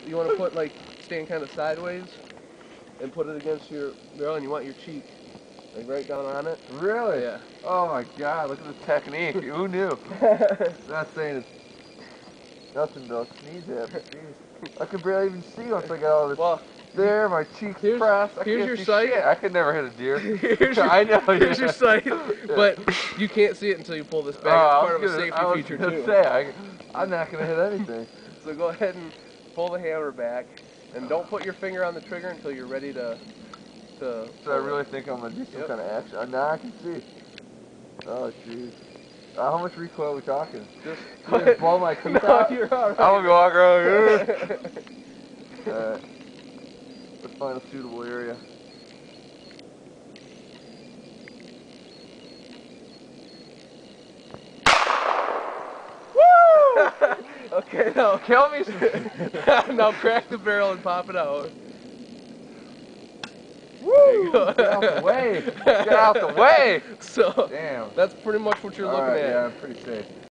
you want to put like stand kind of sideways and put it against your barrel, and you want your cheek like right down on it. Really? Yeah. Oh my God! Look at the technique. Who knew? Not saying it's nothing to sneeze at. Jeez. I could barely even see once I got all this. Well, there, my cheeks pressed. I here's can't your see sight. shit. I could never hit a deer. I know. Here's your sight, Yeah. but you can't see it until you pull this back. It's part of a safety feature too. I'm not gonna hit anything. So go ahead and pull the hammer back, and don't put your finger on the trigger until you're ready to. So I really think I'm gonna do some kind of action. Now I can see. Oh jeez. How much recoil are we talking? Just blow my teeth out? You're all right. I'm gonna walk around here. Alright. Let's find a suitable area. Woo! Okay, now Kill me. now crack the barrel and pop it out. Woo! Get out the way! Get out the way! So damn. That's pretty much what you're looking at. Yeah, I'm pretty safe.